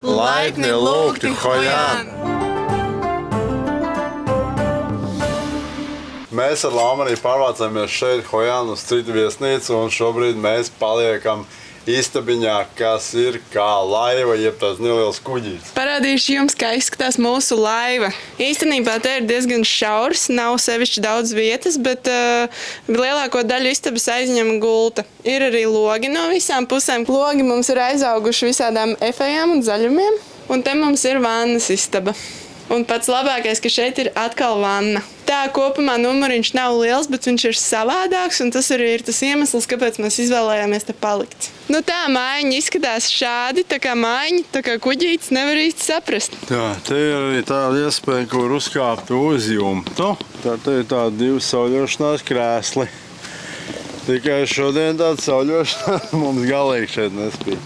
Laipni lūgti, Hojān! Mēs ar Laumu arī pārvācāmies šeit, Hojān, uz citu viesnīcu, un šobrīd mēs paliekam istabiņā, kas ir kā laiva, jeb tās neliels kuģītis. Parādīšu jums, kā izskatās mūsu laiva. Īstenībā te ir diezgan šaurs, nav sevišķi daudz vietas, bet lielāko daļu istabas aizņem gulta. Ir arī logi no visām pusēm. Logi mums ir aizauguši visādām efejām un zaļumiem, un te mums ir vannas istaba. Un pats labākais, ka šeit ir atkal vanna. Tā kopumā numuriņš nav liels, bet viņš ir savādāks, un tas arī ir tas iemesls, kāpēc mēs izvēlējāmies te palikt. Nu tā mājiņa izskatās šādi, tā kā mājiņa, tā kā kuģītis nevar īsti saprast. Tā, te ir arī tāda iespēja, kur uzkāpt uz jumtu. Tā te ir tāda divu sauļošanās krēsli. Tikai šodien tāda sauļošanās mums galīgi šeit nespīd.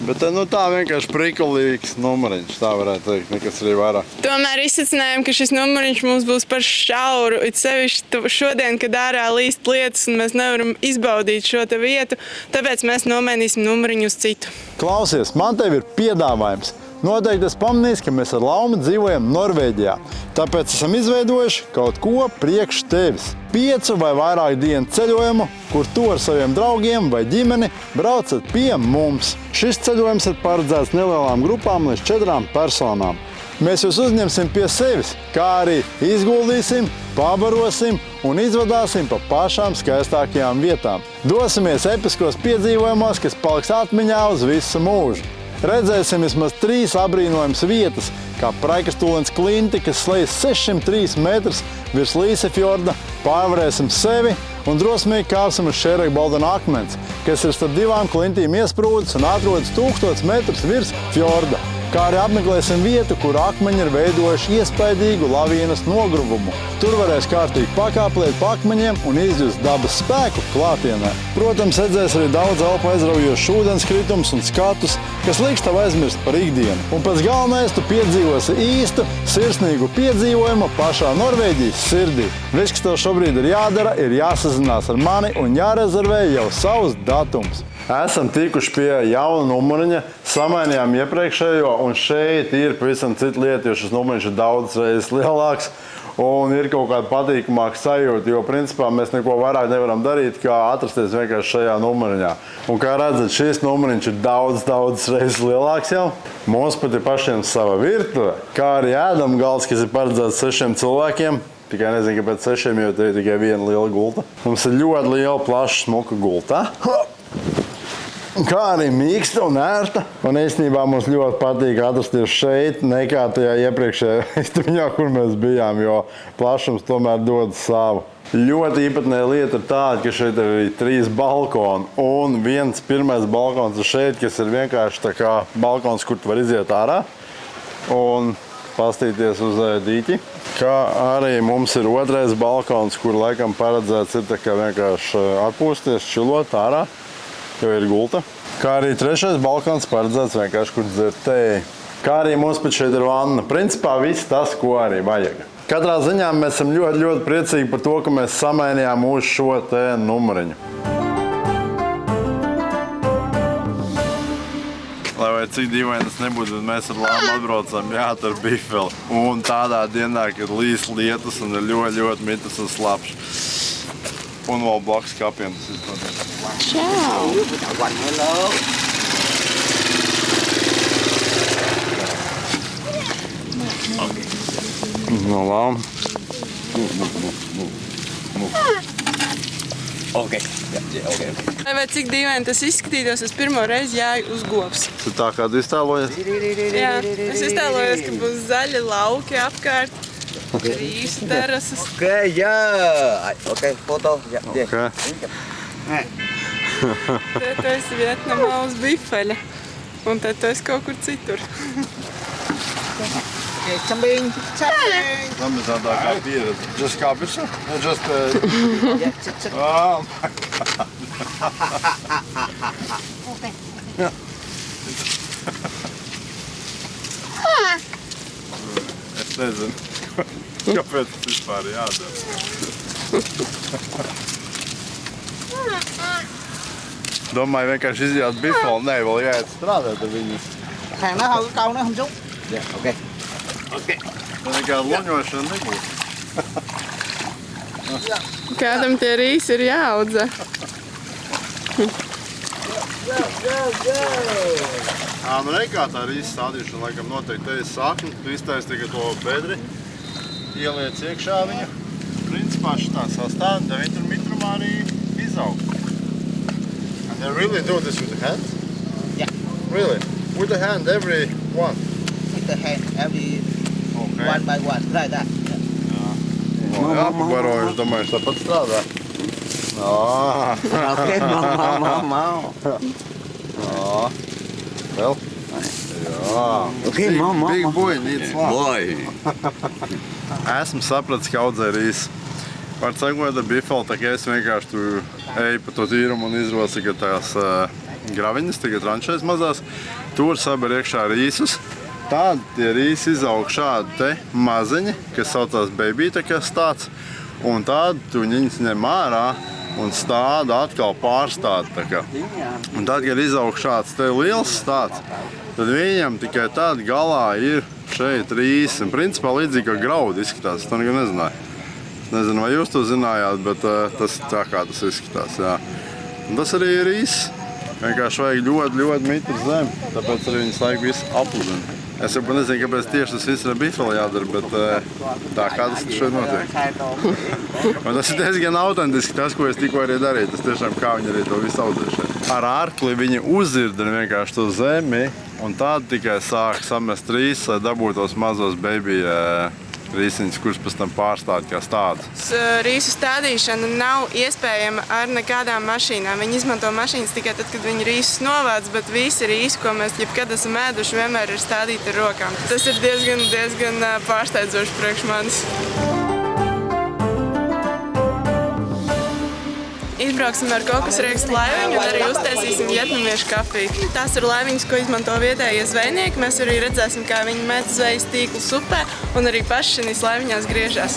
Bet nu, tā vienkārši prikulīgs numuriņš, tā varētu teikt, nekas arī vairāk. Tomēr izsacinājām, ka šis numuriņš mums būs par šauru. It sevišķi šodien, kad ārā līst lietas un mēs nevaram izbaudīt šo te vietu, tāpēc mēs nomainīsim numuriņu uz citu. Klausies, man tev ir piedāvājums. Noteikti es pamanīju, ka mēs ar Laumu dzīvojam Norvēģijā. Tāpēc esam izveidojuši kaut ko priekš tevis. 5 vai vairāk dienu ceļojumu, kur tu ar saviem draugiem vai ģimeni braucat pie mums. Šis ceļojums ir paredzēts nelielām grupām līdz 4 personām. Mēs jūs uzņemsim pie sevis, kā arī izguldīsim, pabarosim un izvadāsim pa pašām skaistākajām vietām. Dosimies episkos piedzīvojumos, kas paliks atmiņā uz visu mūžu. Redzēsim vismaz 3 abrīnojamas vietas, kā Praikastūlens klinti, kas slēdz 603 metrus virs Līsefjorda, pārvarēsim sevi un drosmīgi kāpsim uz Šērekbaldena akmens, kas ir starp 2 klintīm iesprūdis un atrodas 1000 metrus virs fjorda. Kā arī apmeklēsim vietu, kur akmeņi ir veidojuši iespaidīgu lavīnas nogrubumu. Tur varēs kārtīgi pakāplēt pa akmeņiem un izjust dabas spēku klātienē. Protams, redzēs arī daudz elpu aizraujošus ūdenskritums un skatus, kas liks tev aizmirst par ikdienu. Un pēc galvenais tu piedzīvosi īstu, sirsnīgu piedzīvojumu pašā Norvēģijas sirdī. Viss, kas tev šobrīd ir jādara, ir jāsazinās ar mani un jārezervē jau savus datumus. Esam tikuši pie jauna numuriņa, samainījām iepriekšējo, un šeit ir pavisam cita lieta, jo šis numuriņš ir daudz reizes lielāks un ir kaut kāda patīkamāka sajūta, jo principā mēs neko vairāk nevaram darīt, kā atrasties vienkārši šajā numuriņā. Un kā redzat, šis numuriņš ir daudz reizes lielāks jau. Mums pat ir pašiem sava virtuve, kā arī ēdamgals, kas ir paredzēts 6 cilvēkiem. Tikai nezinu, kāpēc 6, jo te ir tikai viena liela gulta. Mums ir ļoti liela, plaša, smuka gulta. Kā arī mīksta un ērta. Un īstenībā mums ļoti patīk atrasties šeit, nekā tajā iepriekšējā istabiņā, kur mēs bijām, jo plašums tomēr dod savu. Ļoti īpatnēja lieta ir tāda, ka šeit ir arī 3 balkoni. Un viens pirmais balkons ir šeit, kas ir vienkārši tā kā balkons, kur tu var iziet ārā un pastīties uz dīķi. Kā arī mums ir otrais balkons, kur laikam paredzēts ir tā kā vienkārši atpūsties, čilot ārā. Jo ir gulta. Kā arī 3. balkons paredzēts vienkārši, kur dzert tēju. Kā arī mums pat šeit ir vanna. Principā viss tas, ko arī vajag. Katrā ziņā mēs esam ļoti priecīgi par to, ka mēs samainījām uz šo te numuriņu. Lai vai cik dīvaini tas nebūtu, bet mēs ar Laumu atbraucam ar bifeli. Un tādā dienā, kad līs lietus un ir ļoti mitas un slapš. Un vēl blakus kapiem tas izplatās. Čau! No Lauma. Ok. Vai cik dīvaini tas izskatītos, es pirmo reizi jāju uz govs. Tu tā kā tu iztēlojies? Jā, es iztēlojos, ka būs zaļi lauki apkārt. Rīsu terases. Ok, jā. Ok, foto. Jā, Okay. Te tu esi Vietnamā uz bifeļa. Un te tu esi kaut kur citur. Čambiņ. Man ir tādā kā pieredze. Just kāpiša? Just... Jā, čit. Oh my God. Ok. Es nezinu, kāpēc tas vispār jādara. Domāju, vienkārši izjāt bifoli. Nē, vēl jāiet strādāt ar viņu. hàng nó hơi câu nó không xuống. Dạ, ok. Tā nekāda loņošana nebūs. Kādam tie rīsi ir jāaudzē. Nu nekā tā rīsa stādīšana, laikam noteikti te ir sakni. Tu iztaisi tikai to bedri, ieliec iekšā viņu. Principā šitā sastāv, tad viņi tur mitrumā arī izaug. And they really do this with the hands? Yeah. Really? With the hand, every one? With the hand, every Okay. one by one, like that. Jā, pabaro, es domāju, tāpat strādā. Ok, mau. Jā. Vēl? Jā. Ok, Big boy needs love. Boy. Esmu sapratis, ka audzē rīsi. Var sakot ar bifeli, tā kā es vienkārši tur eju pa to tīrumu un izrosu tikai tās graviņas, tikai tranšēs mazās. Tur saber iekšā rīsus. Tādi tie rīsi izaug šādi te maziņi, kas saucās baby, tā kā stāds. Un tādi tu viņus ņem ārā un stāda atkal pārstāda. Tā kā. Un tad, kad izaug šāds te liels stāds, tad viņam tikai tādi galā ir šeit rīsi. Un principā līdzīgi kā graudi izskatās. Es to nekad nezināju. Nezinu, vai jūs to zinājāt, bet tas tā kā tas izskatās. Jā. Un tas arī ir rīsis. Vienkārši vajag ļoti mitru zemi, tāpēc arī viņas laiku visu apludina. Es jau nezinu, kāpēc tieši tas viss ir bifeli jādara, bet tā kā tas šeit notiek. Un tas ir diezgan autentiski tas, ko es tikko arī darīju. Tas tiešām kā viņi arī to visu audzē šeit. Ar ārkli viņi uzzirdina vienkārši to zemi un tādu tikai sāk samest rīsus, lai dabūtu tos mazos baby rīsiņus, kurus pēc tam pārstāda kā stādus. Rīsu stādīšana nav iespējama ar nekādām mašīnām. Viņi izmanto mašīnas tikai tad, kad viņi rīsus novāc, bet visi rīsi, ko mēs jebkad esam ēduši, vienmēr ir stādīti ar rokām. Tas ir diezgan pārsteidzoši priekš manis. Izbrauksim ar kokosriekstu laiviņu un arī uztaisīsim vietnamiešu kafiju. Tās ir laiviņas, ko izmanto vietējie zvejnieki. Mēs arī redzēsim, kā viņi met zvejas tīklus upē un arī paši šīs laiviņās griežās.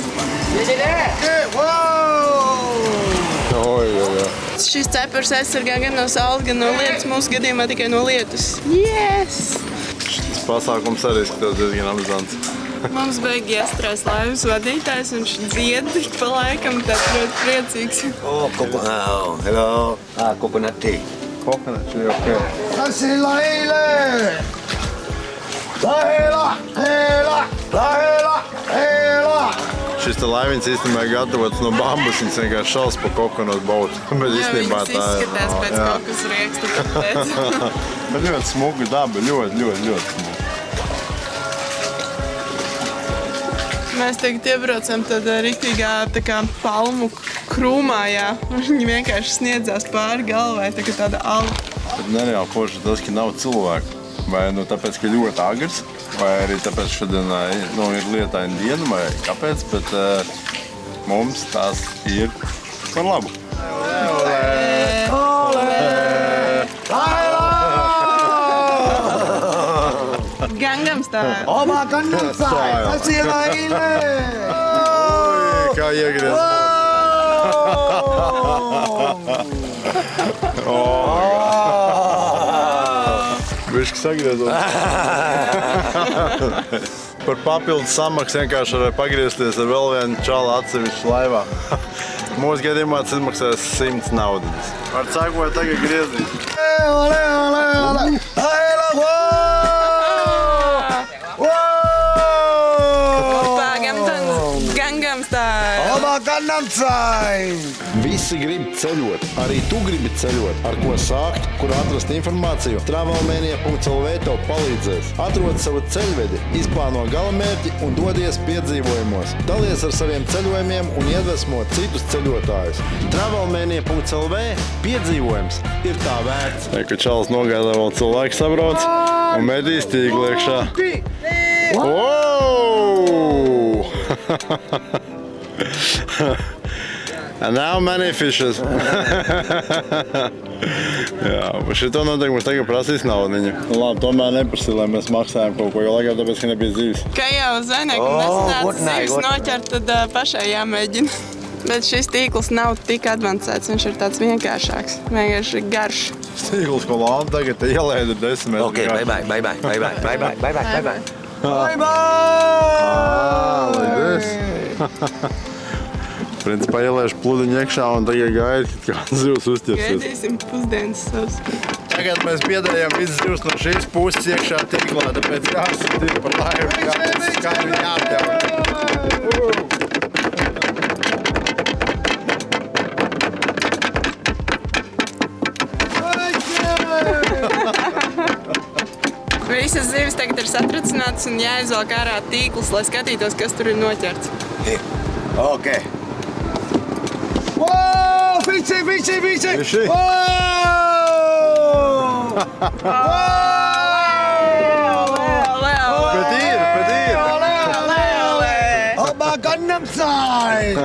Šis cepurs aizsargā gan no saules, gan no lietus. Mūsu gadījumā tikai no lietus. Yes! Šis pasākums arī skatās diezgan amizants. Mums beig iestrēs laivas vadītājs, viņš dzied tik pa laikam, tāds ļoti priecīgs. Oh, hello. Coconut tea. Coconut tea, ok. Šis te laiviņas īstenībā gatavots no bambus, viņas vienkārši šaus pa coconut boat. Bet īstenībā tā ir. Izskatās pēc kokosrieksta, tāpēc. Bet ļoti smuga daba, ļoti smuga. Mēs tagad iebraucam tādā riktīgā tā kā palmu krūmā, jā. Viņi vienkārši sniedzās pāri galvai, tā kā tāda alga. Bet nereāli forši tas, ka nav cilvēku. Vai nu tāpēc, ka ļoti agrs, vai arī tāpēc, ka šodien ir lietaina diena, vai kāpēc, bet mums tas ir par labu. Gangnam Style. Oma Gangnam Style. Kā iegriez. Bišķi sagriezot. Par papildus samaksu vienkārši var pagriezties ar vēl vienu čalu atsevišķu laivā. Mūsu gadījumā tas izmaksās 100 naudiņas. Var sakot tagad griezīt. Gangnam Style. Oma Gangnam Style. Visi grib ceļot, arī tu gribi ceļot. Ar ko sākt, kur atrast informāciju? Travelmania.lv tev palīdzēs. Atrod savu ceļvedi, izplāno galamērķi un dodies piedzīvojumos. Dalies ar saviem ceļojumiem un iedvesmo citus ceļotājus. Travelmania.lv piedzīvojums ir tā vērts. Kad čalis nogādā vēl cilvēku sabrauc un medīs tīkli iekšā. Wow! And now many fishes. Jā, bet šito noteikti mums tagad prasīs naudiņu. Nu labi, tomēr neprasīja, lai mēs maksājam kaut ko, jo laikā tāpēc, ka nebija zīves. Kā jau zvejniekam nesināca zīves noķert, tad pašai jāmēģina. Bet šis tīkls nav tik advancēts, viņš ir tāds vienkāršāks, vienkārši garš. Stīgls, ko Lāma tagad ielēda 10 metru. Okay, bye bye. Bye bye! Like this. Principā ielēšu pludiņu iekšā un tagad gaida, kad kāds zivs uzķersies. Gaidīsim pusdienas savus. Tagad mēs piedējām visu zivs no šīs puses iekšā tīklā, tāpēc jāsatīt par laivu, kā viņi jāapļauj. Visas zivis tagad ir satricinātas un jāizvelk ārā tīkls, lai skatītos, kas tur ir noķerts. Okay. Whoa! Fishi! Fishi? Whoa! Bet ir! Oh, my Gangnam Style!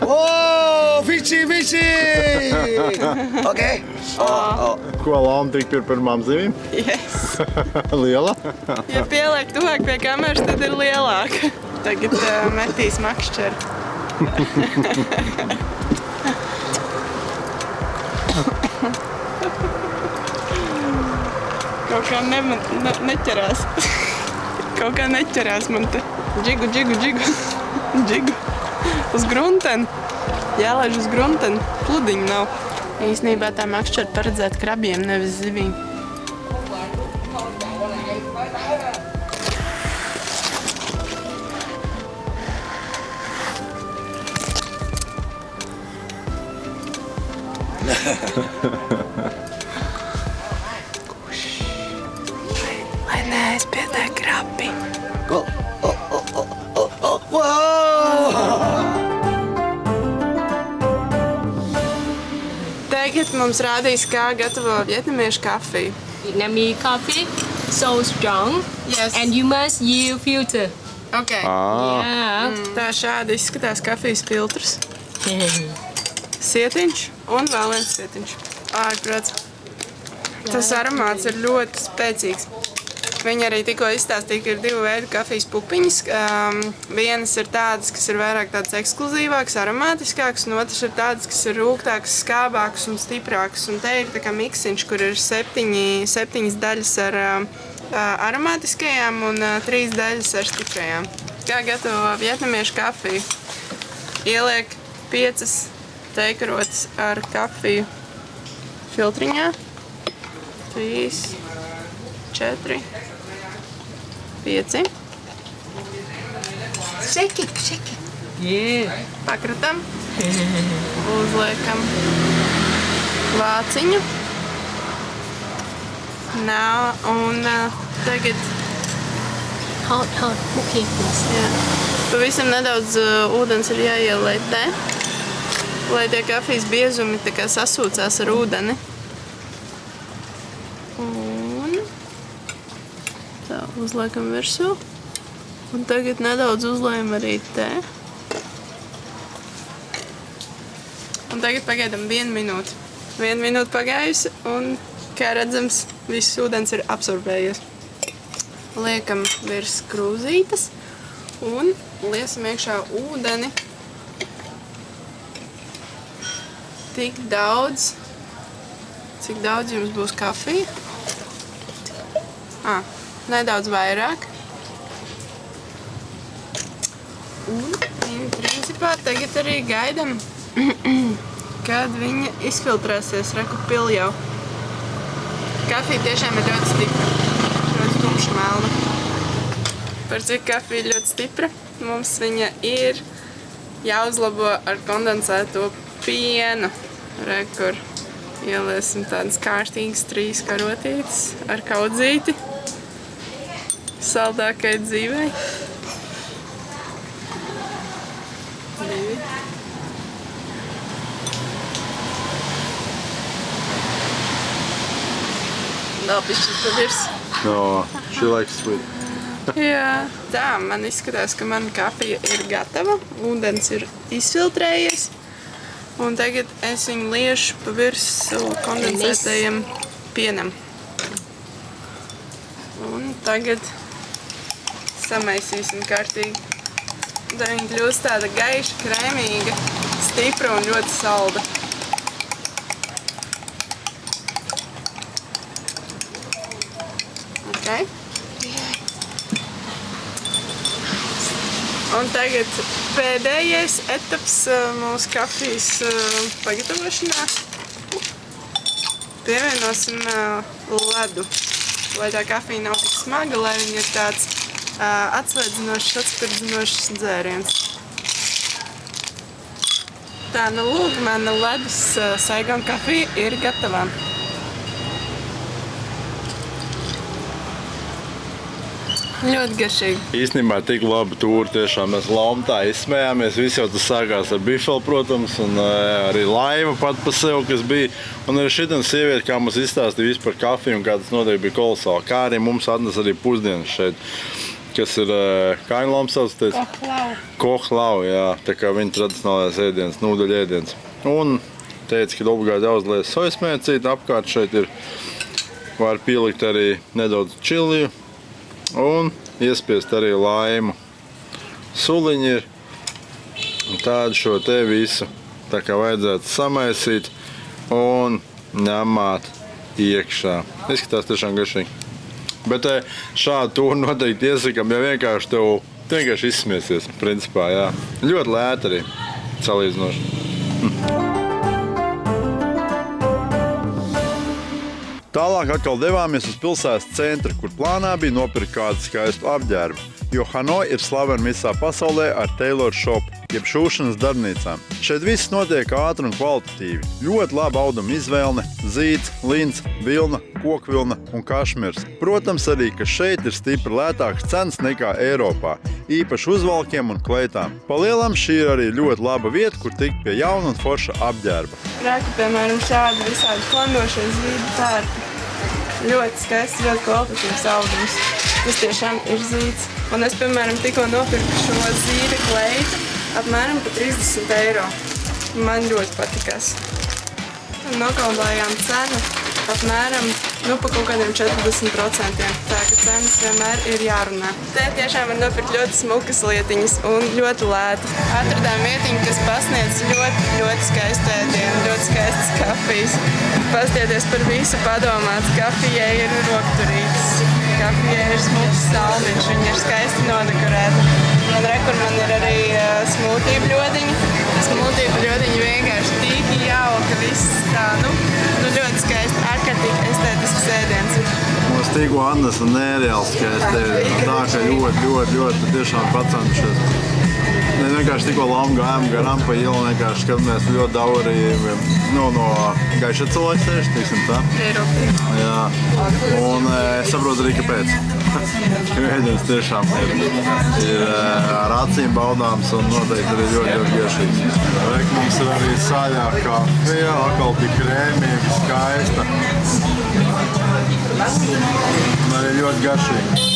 Oh, fishi! Okay. Ko Lāma tik pie pirmām zivīm? Yes. Liela? Ja pieliek tuvāk pie kameras, tad ir lielāka. Tagad metīs makšķeri. Kaut kā neķerās. Kaut kā neķerās man te. Džigu. Uz grunteni. Jālaiž uz grunteni. Pludiņu nav. Īsnībā tā makšķeri paredzēta krabiem, nevis zivīm. Lai neaizpiedē krabi. Tagad mums rādīs, kā gatavo vietnamiešu kafiju. Vietnamese coffee, so strong, Yes. and you must use filter. Okay. Yeah. Tā šādi izskatās kafijas filtrs. Sietiņš un vēl viens sietiņš. Ārprāts. Tas aromāts ir ļoti spēcīgs. Viņi arī tikko izstāstīja, ka ir divu veidu kafijas pupiņas. Vienas ir tādas, kas ir vairāk tādas ekskluzīvākas, aromātiskākas, un otras ir tādas, kas ir rūgtākas, skābākas un stiprākas. Un te ir tā kā miksiņš, kur ir septiņas daļas ar aromātiskajām un 3 daļas ar stiprajām. Kā gatavo vietnamiešu kafiju? Ieliek 5 teikarotes ar kafiju filtriņā. 3, 4, 5. Shake it. Yeah. Pakratam. Uzliekam vāciņu. Un tagad Hot. Okay, please. jā, pavisam nedaudz ūdens ir jāielej te, lai tie kafijas biezumi tā kā sasūcās ar ūdeni. Un tā uzliekam virsū. Un tagad nedaudz uzlējam arī te. Un tagad pagaidam 1 minūti. 1 minūte pagājusi un, kā redzams, viss ūdens ir absorbējies. Liekam virs krūzītes un liesam iekšā ūdeni. Tik daudz, cik daudz jums būs kafija. Nedaudz vairāk. Un principā tagad arī gaidam, kad viņa izfiltrēsies, reku pil jau. Kafija tiešām ir ļoti stipra, ļoti tumša melna. Par cik kafija ļoti stipra, mums viņa ir jāuzlabo ar kondensēto pienu. Rekur ieliesim tādas kārtīgas 3 karotītes ar kaudzīti saldākai dzīvei. 2. Vēl pišķi pa virs. No, she likes sweet. Jā, tā, man izskatās, ka mana kafija ir gatava, ūdens ir izfiltrējies. Un tagad es viņu liešu pa virsmu kondensētajam pienam. Un tagad samaisīsim kārtīgi. Tad viņa kļūst tāda gaiša, krēmīga, stipra un ļoti salda. Okay. Un tagad pēdējais etaps mūsu kafijas pagatavošanā. Pievienosim ledu, lai tā kafija nav tik smaga, lai viņa ir tāds atslēdzinošs, atspirdzinošs dzēriens. Tā, nu lūk, mana ledus Saigon kafija ir gatava. Ļoti garšīgi. Īstenībā tik laba tūra tiešām. Mēs Laumtā izsmējāmies. Viss jau tas sākās ar bifeli, protams, un arī laiva pat pa sev, kas bija. Un arī šitam sievieti, kā mums izstāstīja visu par kafiju un kā tas noteikti bija kolosāli. Kā arī mums atnes arī pusdienas šeit, kas ir kāņu laums sauc, teica? Kohlau. Kohlau, jā. Tā kā viņa tradicionālais ēdiens, nūdeļu ēdiens. Un teica, ka obligāti jāuzliek sojasmēcīt. Apkārt šeit ir, var pielikt arī nedaudz čiliju. Un iespiest arī laimu. Suliņi ir. Un tādu šo te visu tā kā vajadzētu samaisīt un ņemāt iekšā. Izskatās tiešām garšīgi. Bet šādu tūru noteikti iesakam, ja vienkārši tev vienkārši izsmiesies. Principā, jā. Ļoti lēti arī salīdzinoši. Tālāk atkal devāmies uz pilsētas centru, kur plānā bija nopirkt kādu skaistu apģērbu, jo Hanoi ir slavena visā pasaulē ar tailor shop, jeb šūšanas darbnīcām. Šeit viss notiek ātri un kvalitatīvi. Ļoti laba auduma izvēle, zīds, lins, vilna, kokvilna un kašmirs. Protams arī, ka šeit ir stipri lētākas cenas nekā Eiropā, īpaši uzvalkiem un kleitām. Palielam šī ir arī ļoti laba vieta, kur tikt pie jauna un forša apģērba. Rēka, piemēram, šādi visādi klandošie zīdu tērpi. Ļoti skaists, ļoti kvalitatīvs audums. Tas tiešām ir zīds. Un es, piemēram, tikko nopirku šo zīda kleitu apmēram par 30 eiro. Man ļoti patikās. Nokaudājām cenu apmēram pa kaut kādiem 40%. Tā ka cenas vienmēr ir jārunā. Te tiešām var nopirkt ļoti smukas lietiņas un ļoti lēti. Atradām vietiņu, kas pasniedz ļoti skaistu ēdienu, ļoti skaistas kafijas. Pastieties par visu padomāts. Kafijai ir rokturītes, kafijai ir smuks salmiņš, viņa ir skaisti nodekorēta. Un rekur man ir arī smūtiju bļodiņi. Smūtiju bļodiņi vienkārši tīki jauka, viss tā, ļoti skaisti, ārkārtīgi estētisks ēdiens. Mums tikko Annas un nereāls skaisti ēdiens. Tā ka ļoti tiešām pacentušies. Mēs vienkārši tikko Laumu gājām garām pa ielu, vienkārši skatāmies ļoti daudz arī no gaiša cilvēku tieši, tiksim tā. Eiropīgi. Jā, un es saprotu arī, kāpēc. Ēdiens tiešām ir ar acīm baudāms un noteikti arī ļoti garšīgs. Reik, mums ir arī saļā kafija, atkal tik krēmīga, skaista. Un arī ļoti garšīgi.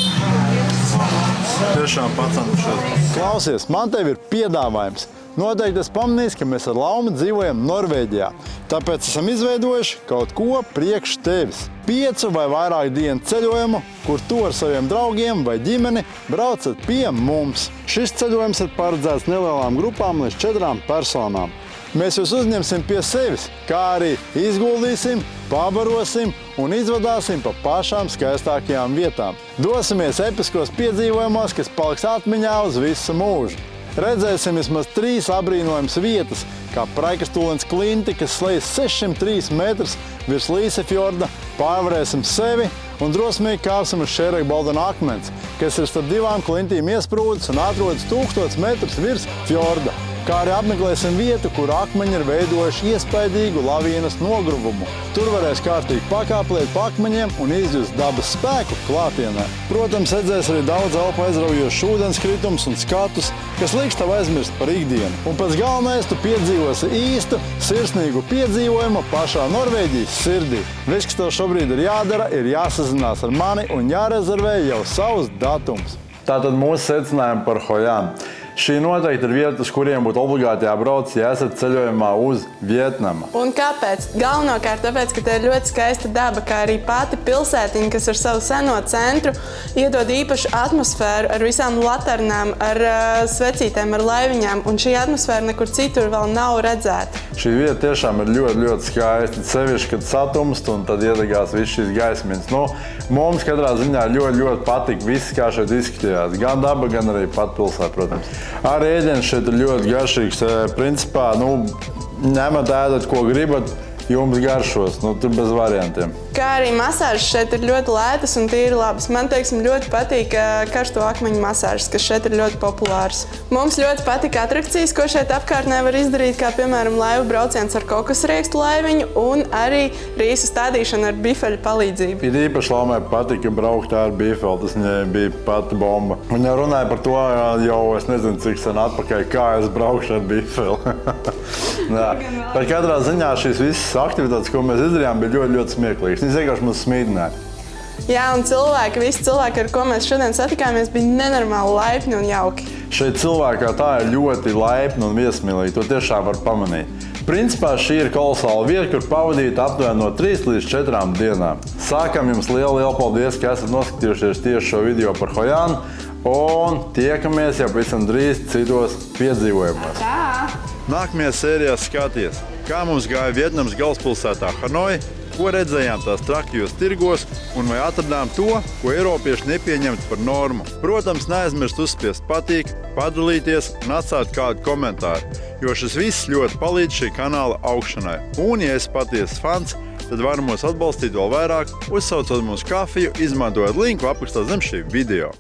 Tiešām pacentušies. Klausies, man tev ir piedāvājums. Noteikti es pamanīju, ka mēs ar Laumu dzīvojam Norvēģijā. Tāpēc esam izveidojuši kaut ko priekš tevis. 5 vai vairāk dienu ceļojumu, kur tu ar saviem draugiem vai ģimeni braucat pie mums. Šis ceļojums ir paredzēts nelielām grupām līdz 4 personām. Mēs jūs uzņemsim pie sevis, kā arī izguldīsim, pabarosim un izvadāsim pa pašām skaistākajām vietām. Dosimies episkos piedzīvojumos, kas paliks atmiņā uz visu mūžu. Redzēsim vismaz 3 abrīnojamas vietas, kā Praikastūlens klinti, kas slēdz 603 metrus virs Līsefjorda, pārvarēsim sevi un drosmīgi kāpsim uz Šērekbaldena akmens, kas ir starp 2 klintīm iesprūdis un atrodas 1000 metrus virs fjorda. Kā arī apmeklēsim vietu, kur akmeņi ir veidojuši iespaidīgu lavīnas nogruvumu. Tur varēs kārtīgi pakāplēt pa akmeņiem un izjust dabas spēku klātienē. Protams, redzēs arī daudz elpu aizraujošus ūdenskritums un skatus, kas liks tev aizmirst par ikdienu. Un pēc galvenais tu piedzīvosi īstu, sirsnīgu piedzīvojumu pašā Norvēģijas sirdī. Viss, kas tev šobrīd ir jādara, ir jāsazinās ar mani un jārezervē jau savus datums. Tātad mūsu secinājumi par Hojām. Šī noteikti ir vieta, uz kuriem būtu obligāti jābrauc, ja esat ceļojumā uz Vietnamu. Un kāpēc? Galvenokārt tāpēc, ka te ir ļoti skaista daba, kā arī pati pilsētiņa, kas ar savu seno centru iedod īpašu atmosfēru ar visām laternām, ar svecītēm, ar laiviņām, un šī atmosfēra nekur citur vēl nav redzēta. Šī vieta tiešām ir ļoti, ļoti skaista. Sevišķi, kad satumst un tad iedegās viss šīs gaismiņas. Nu, mums katrā ziņā ļoti, ļoti patīk viss, kā šeit izskatījās. Gan daba, gan arī pat pilsēta, protams. Arī ēdiens šeit ir ļoti garšīgs. Principā, ņemat ēdat, ko gribat, jums garšos. Tur bez variantiem. Kā arī masāžas šeit ir ļoti lētas un tīri labas. Man, teiksim, ļoti patīk karsto akmeņu masāžas, kas šeit ir ļoti populāras. Mums ļoti patīk atrakcijas, ko šeit apkārtnē var izdarīt, kā piemēram laivu brauciens ar kokosriekstu laiviņu un arī rīsu stādīšana ar bifeļu palīdzību. Ir īpaši Laumai patika braukt ar bifeli, tas viņai bija pati bomba. Viņa runāja par to jau, es nezinu, cik sen atpakaļ, kā es braukšu ar bifeli. Par katrā ziņā šīs visas aktivitātes, ko mēs izdarījām, bija ļoti, ļoti smieklīgas. Viņas vienkārši mums smīdināja. Jā, un visi cilvēki, ar ko mēs šodien satikāmies, bija nenormāli laipni un jauki. Šeit cilvēki kā tā ir ļoti laipni un viesmīlīgi, to tiešām var pamanīt. Principā šī ir kolosāla vieta, kur pavadīt aptuveni no 3 līdz 4 dienām. Sākam jums lielu paldies, ka esat noskatījušies tieši šo video par Hojānu, un tiekamies jau pavisam drīz citos piedzīvojumos. Nākamajā sērijā skaties, kā mums gāja Vietnamas galvaspilsētā Hanoi, ko redzējām tās traktajos tirgos un vai atradām to, ko eiropieši nepieņemtu par normu. Protams, neaizmirst uzspiest patīk, padalīties un atstāt kādu komentāru, jo šis viss ļoti palīdz šī kanāla augšanai. Un, ja esi patiesas fans, tad var mūs atbalstīt vēl vairāk, uzsaucot mūsu kafiju, izmantojot linku aprakstā zem šī video.